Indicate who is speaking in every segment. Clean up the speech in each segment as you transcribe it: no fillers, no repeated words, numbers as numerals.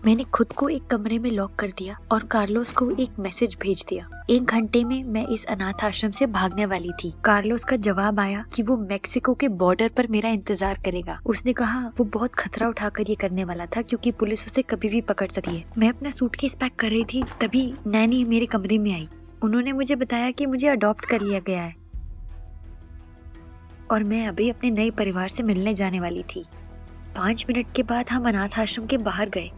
Speaker 1: मैंने खुद को एक कमरे में लॉक कर दिया और कार्लोस को एक मैसेज भेज दिया। 1 घंटे में मैं इस अनाथ आश्रम से भागने वाली थी। कार्लोस का जवाब आया कि वो मैक्सिको के बॉर्डर पर मेरा इंतजार करेगा। उसने कहा वो बहुत खतरा उठाकर ये करने वाला था क्योंकि पुलिस उसे कभी भी पकड़ सकती है। मैं अपना सूटकेस पैक कर रही थी, तभी नैनी मेरे कमरे में आई। उन्होंने मुझे बताया कि मुझे अडॉप्ट कर लिया गया है और मैं अभी अपने नए परिवार से मिलने जाने वाली थी। 5 मिनट के बाद हम अनाथ आश्रम के बाहर गए।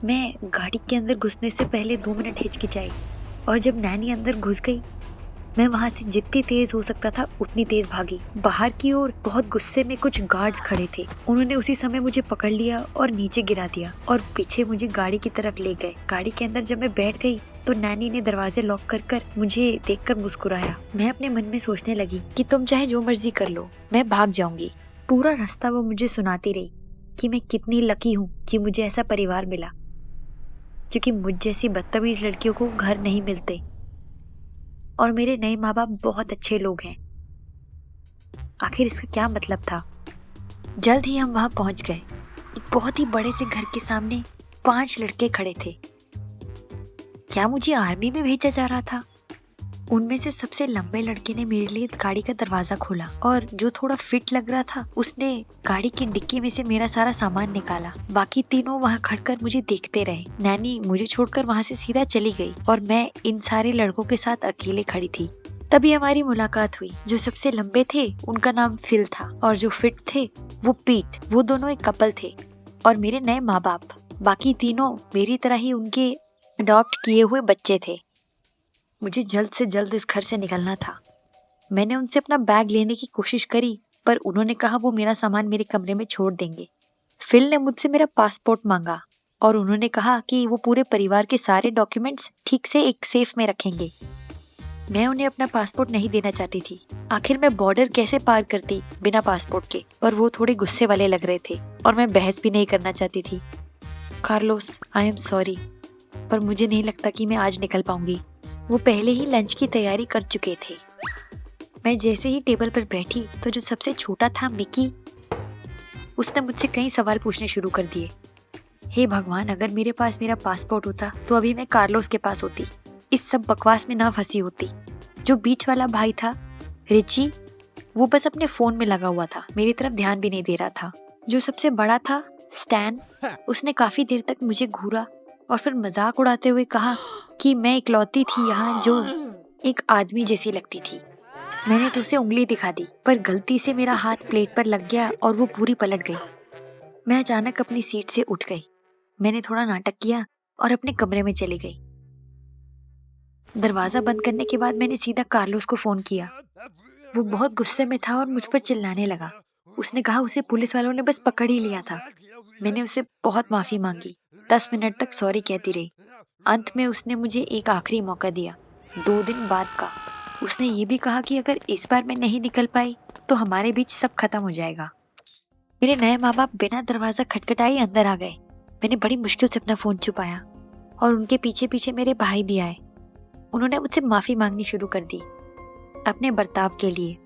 Speaker 1: मैं गाड़ी के अंदर घुसने से पहले 2 मिनट हिचकिचाई और जब नैनी अंदर घुस गई, मैं वहां से जितनी तेज हो सकता था उतनी तेज भागी। बाहर की ओर बहुत गुस्से में कुछ गार्ड्स खड़े थे। उन्होंने उसी समय मुझे पकड़ लिया और नीचे गिरा दिया और पीछे मुझे गाड़ी की तरफ ले गए। गाड़ी के अंदर जब मैं बैठ गई तो नैनी ने दरवाजे लॉक कर मुझे देखकर मुस्कुराया। मैं अपने मन में सोचने लगी कि तुम चाहे जो मर्जी कर लो, मैं भाग जाऊंगी। पूरा रास्ता वो मुझे सुनाती रही कि मैं कितनी लकी हूँ कि मुझे ऐसा परिवार मिला, क्योंकि मुझ जैसी बदतमीज लड़कियों को घर नहीं मिलते और मेरे नए माँ बाप बहुत अच्छे लोग हैं। आखिर इसका क्या मतलब था? जल्द ही हम वहां पहुंच गए। एक बहुत ही बड़े से घर के सामने 5 लड़के खड़े थे। क्या मुझे आर्मी में भेजा जा रहा था? उनमें से सबसे लंबे लड़के ने मेरे लिए गाड़ी का दरवाजा खोला और जो थोड़ा फिट लग रहा था उसने गाड़ी की डिक्की में से मेरा सारा सामान निकाला। बाकी तीनों वहां खड़कर मुझे देखते रहे। नैनी मुझे छोड़कर वहां से सीधा चली गई और मैं इन सारे लड़कों के साथ अकेले खड़ी थी। तभी हमारी मुलाकात हुई। जो सबसे लंबे थे उनका नाम फिल था और जो फिट थे वो पीट। वो दोनों एक कपल थे और मेरे नए माँ बाप। बाकी तीनों मेरी तरह ही उनके अडॉप्ट किए हुए बच्चे थे। मुझे जल्द से जल्द इस घर से निकलना था। मैंने उनसे अपना बैग लेने की कोशिश करी, पर उन्होंने कहा वो मेरा सामान मेरे कमरे में छोड़ देंगे। फिल ने मुझसे मेरा पासपोर्ट मांगा और उन्होंने कहा कि वो पूरे परिवार के सारे डॉक्यूमेंट्स ठीक से एक सेफ में रखेंगे। मैं उन्हें अपना पासपोर्ट नहीं देना चाहती थी। आखिर मैं बॉर्डर कैसे पार करती बिना पासपोर्ट के? पर वो थोड़े गुस्से वाले लग रहे थे और मैं बहस भी नहीं करना चाहती थी। कार्लोस, आई एम सॉरी, पर मुझे नहीं लगता कि मैं आज निकल पाऊंगी। वो पहले ही लंच की तैयारी कर चुके थे। मैं जैसे ही टेबल पर बैठी तो जो सबसे छोटा था मिकी, उसने मुझसे कई सवाल पूछने शुरू कर दिए। हे भगवान, अगर मेरे पास मेरा पासपोर्ट होता तो अभी मैं कार्लोस के पास होती, इस सब बकवास में ना फंसी होती। जो बीच वाला भाई था रिची, वो बस अपने फोन में लगा हुआ था, मेरी तरफ ध्यान भी नहीं दे रहा था। जो सबसे बड़ा था स्टैन, उसने काफी देर तक मुझे घूरा और फिर मजाक उड़ाते हुए कहा कि मैं इकलौती थी यहाँ जो एक आदमी जैसी लगती थी। मैंने तो उसे उंगली दिखा दी, पर गलती से मेरा हाथ प्लेट पर लग गया और वो पूरी पलट गई। मैं अचानक अपनी सीट से उठ गई। मैंने थोड़ा नाटक किया और अपने कमरे में चली गई। दरवाजा बंद करने के बाद मैंने सीधा कार्लोस को फोन किया। वो बहुत गुस्से में था और मुझ पर चिल्लाने लगा। उसने कहा उसे पुलिस वालों ने बस पकड़ ही लिया था। मैंने उसे बहुत माफी मांगी। 10 मिनट तक सॉरी कहती रही। अंत में उसने मुझे एक आखिरी मौका दिया, 2 दिन बाद का। उसने ये भी कहा कि अगर इस बार मैं नहीं निकल पाई तो हमारे बीच सब खत्म हो जाएगा। मेरे नए माँ बाप बिना दरवाजा खटखटाए अंदर आ गए। मैंने बड़ी मुश्किल से अपना फोन छुपाया और उनके पीछे पीछे मेरे भाई भी आए। उन्होंने मुझसे माफी मांगनी शुरू कर दी अपने बर्ताव के लिए।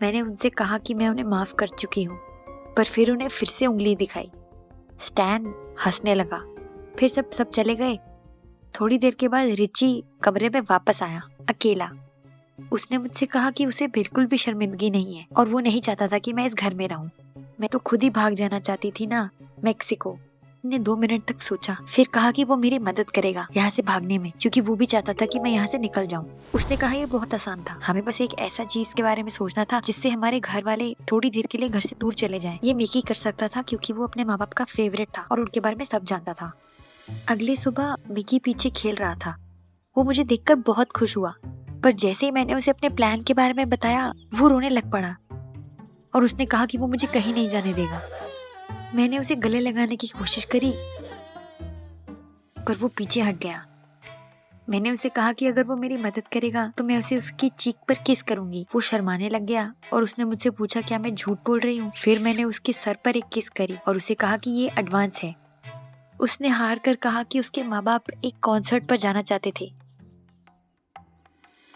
Speaker 1: मैंने उनसे कहा कि मैं उन्हें माफ कर चुकी हूँ, पर फिर उन्हें फिर से उंगली दिखाई। स्टैन हंसने लगा। फिर सब चले गए। थोड़ी देर के बाद रिची कमरे में वापस आया, अकेला। उसने मुझसे कहा कि उसे बिल्कुल भी शर्मिंदगी नहीं है और वो नहीं चाहता था कि मैं इस घर में रहूं। मैं तो खुद ही भाग जाना चाहती थी ना, मैक्सिको। ने 2 मिनट तक सोचा, फिर कहा कि वो मेरी मदद करेगा यहाँ से भागने में, क्योंकि वो भी चाहता था कि मैं यहाँ से निकल जाऊँ। उसने कहा ये बहुत आसान था, हमें बस एक ऐसा चीज के बारे में सोचना था जिससे हमारे घर वाले थोड़ी देर के लिए घर से दूर चले जाएं। ये मिकी कर सकता था क्योंकि वो अपने माँ बाप का फेवरेट था और उनके बारे में सब जानता था। अगली सुबह मिकी पीछे खेल रहा था। वो मुझे देखकर बहुत खुश हुआ, पर जैसे ही मैंने उसे अपने प्लान के बारे में बताया वो रोने लग पड़ा और उसने कहा कि वो मुझे कहीं नहीं जाने देगा। मैंने उसे गले लगाने की कोशिश करी, पर वो पीछे हट गया। मैंने उसे कहा कि अगर वो मेरी मदद करेगा तो मैं उसे उसकी चीख पर किस करूंगी। वो शर्माने लग गया और उसने मुझसे पूछा क्या मैं झूठ बोल रही हूँ। फिर मैंने उसके सर पर एक किस करी और उसे कहा कि ये एडवांस है। उसने हार कर कहा कि उसके माँ बाप एक कॉन्सर्ट पर जाना चाहते थे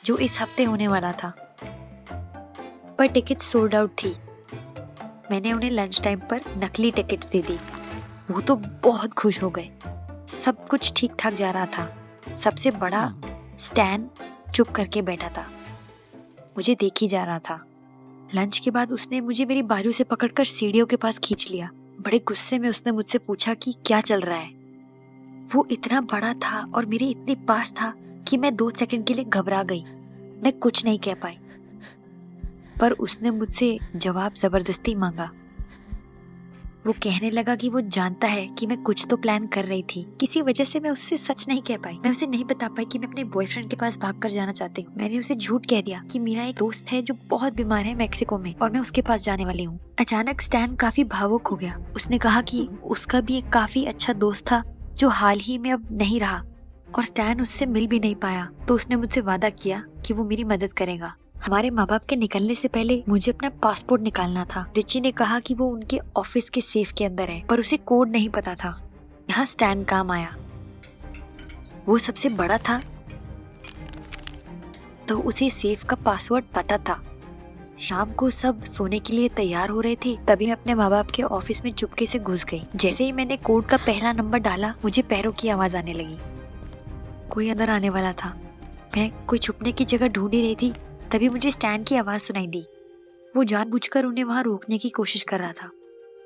Speaker 1: जो इस हफ्ते होने वाला था, पर टिकट सोल्ड आउट थी। मैंने उन्हें लंच टाइम पर नकली टिकट्स दे दी। वो तो बहुत खुश हो गए। सब कुछ ठीक ठाक जा रहा था। सबसे बड़ा स्टैन चुप करके बैठा था, मुझे देख ही जा रहा था। लंच के बाद उसने मुझे मेरी बाजू से पकड़कर सीढ़ियों के पास खींच लिया। बड़े गुस्से में उसने मुझसे पूछा कि क्या चल रहा है। वो इतना बड़ा था और मेरे इतने पास था कि मैं 2 सेकंड के लिए घबरा गई। मैं कुछ नहीं कह पाई, पर उसने मुझसे जवाब जबरदस्ती मांगा। वो कहने लगा कि वो जानता है कि मैं कुछ तो प्लान कर रही थी। किसी वजह से मैं उससे सच नहीं कह पाई। मैं उसे नहीं बता पाई कि मैं अपने बॉयफ्रेंड के पास भाग कर जाना चाहती हूँ। मैंने उसे झूठ कह दिया कि मेरा एक दोस्त है जो बहुत बीमार है मैक्सिको में और मैं उसके पास जाने वाली हूँ। अचानक स्टैन काफी भावुक हो गया। उसने कहा कि उसका भी एक काफी अच्छा दोस्त था जो हाल ही में अब नहीं रहा और स्टैन उससे मिल भी नहीं पाया। तो उसने मुझसे वादा किया कि वो मेरी मदद करेगा। हमारे माँ बाप के निकलने से पहले मुझे अपना पासपोर्ट निकालना था। रिची ने कहा कि वो उनके ऑफिस के सेफ के अंदर है, पर उसे कोड नहीं पता था। यहाँ स्टैन काम आया। वो सबसे बड़ा था तो उसे सेफ का पासवर्ड पता था। शाम को सब सोने के लिए तैयार हो रहे थे, तभी मैं अपने माँ बाप के ऑफिस में चुपके से घुस गई। जैसे ही मैंने कोड का पहला नंबर डाला, मुझे पैरों की आवाज आने लगी। कोई अंदर आने वाला था। मैं कोई छुपने की जगह ढूंढ ही रही थी, तभी मुझे स्टैन की आवाज सुनाई दी। वो जानबूझकर उन्हें वहां रोकने की कोशिश कर रहा था।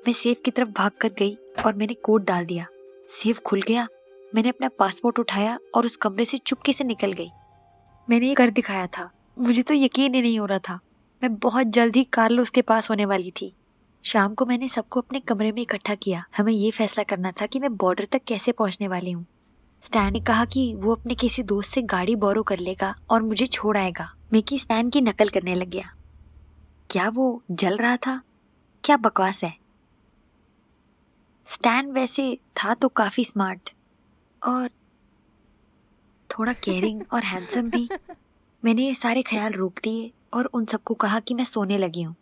Speaker 1: मैं सेफ की तरफ भाग कर गई और मैंने कोड डाल दिया। सेफ खुल गया। मैंने अपना पासपोर्ट उठाया और उस कमरे से चुपके से निकल गई। मैंने ये कर दिखाया था। मुझे तो यकीन ही नहीं हो रहा था। मैं बहुत जल्द ही कार्लोस के पास होने वाली थी। शाम को मैंने सबको अपने कमरे में इकट्ठा किया। हमें ये फैसला करना था कि मैं बॉर्डर तक कैसे पहुंचने वाली हूँ। स्टैन ने कहा कि वो अपने किसी दोस्त से गाड़ी बोरो कर लेगा और मुझे छोड़ आएगा। मिकी स्टैन की नकल करने लग गया। क्या वो जल रहा था? क्या बकवास है। स्टैन वैसे था तो काफी स्मार्ट और थोड़ा केयरिंग और हैंडसम भी। मैंने ये सारे ख्याल रोक दिए और उन सबको कहा कि मैं सोने लगी हूँ।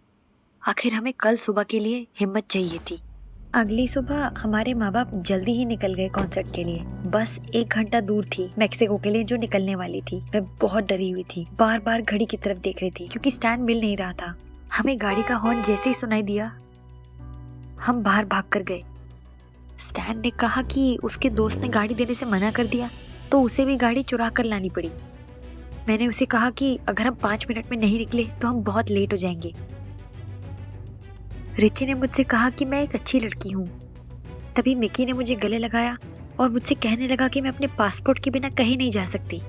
Speaker 1: आखिर हमें कल सुबह के लिए हिम्मत चाहिए थी। अगली सुबह हमारे माँ बाप जल्दी ही निकल गए कॉन्सर्ट के लिए। बस 1 घंटा दूर थी मैक्सिको के लिए जो निकलने वाली थी। मैं बहुत डरी हुई थी, बार बार घड़ी की तरफ देख रही थी क्योंकि स्टैन मिल नहीं रहा था। हमें गाड़ी का हॉर्न जैसे ही सुनाई दिया, हम बाहर भाग कर गए। स्टैन ने कहा कि उसके दोस्त ने गाड़ी देने से मना कर दिया, तो उसे भी गाड़ी चुरा कर लानी पड़ी। मैंने उसे कहा कि अगर हम 5 मिनट में नहीं निकले तो हम बहुत लेट हो जाएंगे। रिची ने मुझसे कहा कि मैं एक अच्छी लड़की हूँ। तभी मिकी ने मुझे गले लगाया और मुझसे कहने लगा कि मैं अपने पासपोर्ट के बिना कहीं नहीं जा सकती।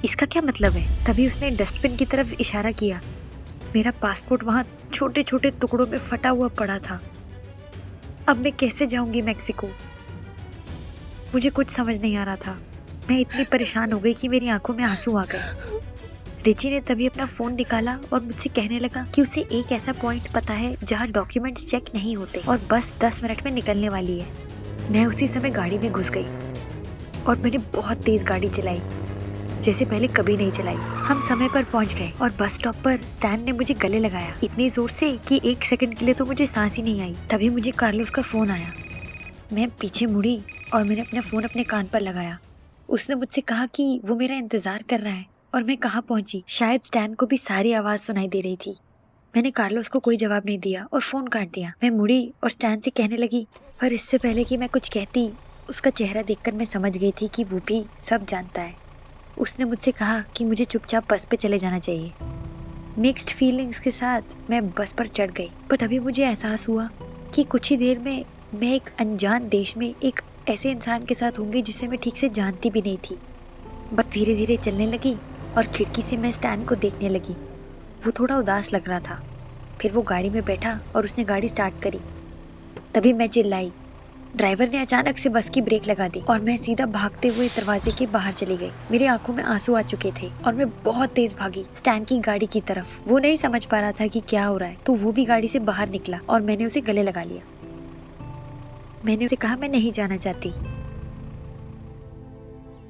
Speaker 1: इसका क्या मतलब है? तभी उसने डस्टबिन की तरफ इशारा किया। मेरा पासपोर्ट वहाँ छोटे छोटे टुकड़ों में फटा हुआ पड़ा था। अब मैं कैसे जाऊंगी मैक्सिको? मुझे कुछ समझ नहीं आ रहा था। मैं इतनी परेशान हो गई कि मेरी आंखों में आंसू आ गए। रिची ने तभी अपना फोन निकाला और मुझसे कहने लगा कि उसे एक ऐसा पॉइंट पता है जहाँ डॉक्यूमेंट्स चेक नहीं होते और बस 10 मिनट में निकलने वाली है। मैं उसी समय गाड़ी में घुस गई और मैंने बहुत तेज गाड़ी चलाई, जैसे पहले कभी नहीं चलाई। हम समय पर पहुंच गए और बस स्टॉप पर स्टैन ने मुझे गले लगाया इतनी जोर से कि 1 सेकंड के लिए तो मुझे सांस ही नहीं आई। तभी मुझे कार्लोस का फोन आया। मैं पीछे मुड़ी और मैंने अपना फोन अपने कान पर लगाया। उसने मुझसे कहा कि वो मेरा इंतजार कर रहा है और मैं कहाँ पहुंची। शायद स्टैन को भी सारी आवाज सुनाई दे रही थी। मैंने कार्लोस को कोई जवाब नहीं दिया और फोन काट दिया। मैं मुड़ी और स्टैन से कहने लगी, पर इससे पहले कि मैं कुछ कहती, उसका चेहरा देखकर मैं समझ गई थी कि वो भी सब जानता है। उसने मुझसे कहा कि मुझे चुपचाप बस पे चले जाना चाहिए। मिक्स्ड फीलिंग्स के साथ मैं बस पर चढ़ गई, पर तभी मुझे एहसास हुआ कि कुछ ही देर में मैं एक अनजान देश में एक ऐसे इंसान के साथ होंगी जिसे मैं ठीक से जानती भी नहीं थी। बस धीरे धीरे चलने लगी और खिड़की से मैं स्टैन को देखने लगी। वो थोड़ा उदास लग रहा था। फिर वो गाड़ी में बैठा और उसने गाड़ी स्टार्ट करी। तभी मैं चिल्लाई। ड्राइवर ने अचानक से बस की ब्रेक लगा दी और मैं सीधा भागते हुए दरवाजे के बाहर चली गई। मेरी आंखों में आंसू आ चुके थे और मैं बहुत तेज भागी स्टैन की गाड़ी की तरफ। वो नहीं समझ पा रहा था कि क्या हो रहा है, तो वो भी गाड़ी से बाहर निकला और मैंने उसे गले लगा लिया। मैंने उसे कहा मैं नहीं जाना चाहती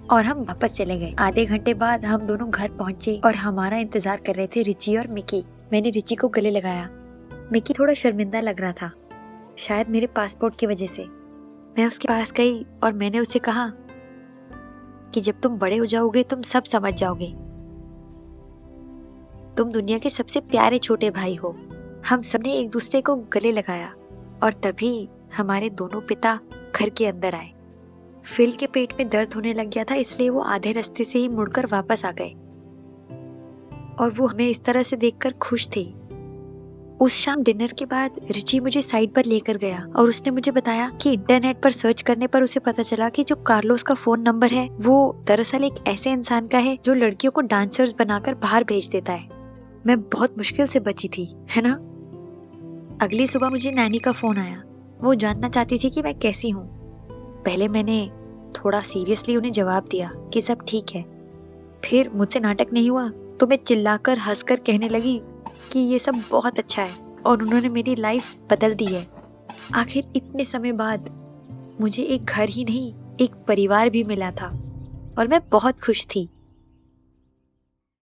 Speaker 1: और हम वापस चले गए। आधे घंटे बाद हम दोनों घर पहुंचे और हमारा इंतजार कर रहे थे रिची और मिकी। मैंने रिची को गले लगाया। मिकी थोड़ा शर्मिंदा लग रहा था, शायद मेरे पासपोर्ट की वजह से। मैं उसके पास गई और मैंने उसे कहा कि जब तुम बड़े हो जाओगे तुम सब समझ जाओगे। तुम दुनिया के सबसे प्यारे छोटे भाई हो। हम सबने एक दूसरे को गले लगाया और तभी हमारे दोनों पिता घर के अंदर आए। फिल के पेट में दर्द होने लग गया था, इसलिए वो आधे रास्ते से ही मुड़कर वापस आ गए और वो हमें इस तरह से देखकर खुश थे। उस शाम डिनर के बाद रिची मुझे साइड पर लेकर गया और उसने मुझे बताया कि इंटरनेट पर सर्च करने पर उसे पता चला कि जो कार्लोस का फोन नंबर है वो दरअसल एक ऐसे इंसान का है जो लड़कियों को डांसर्स बनाकर बाहर भेज देता है। मैं बहुत मुश्किल से बची थी, है ना। अगली सुबह मुझे नैनी का फोन आया। वो जानना चाहती थी कि मैं कैसी हूँ। पहले मैंने थोड़ा सीरियसली उन्हें जवाब दिया कि सब ठीक है। फिर मुझसे नाटक नहीं हुआ तो मैं चिल्लाकर हंसकर कहने लगी कि ये सब बहुत अच्छा है और उन्होंने मेरी लाइफ बदल दी है। आखिर इतने समय बाद मुझे एक घर ही नहीं, एक परिवार भी मिला था और मैं बहुत खुश थी।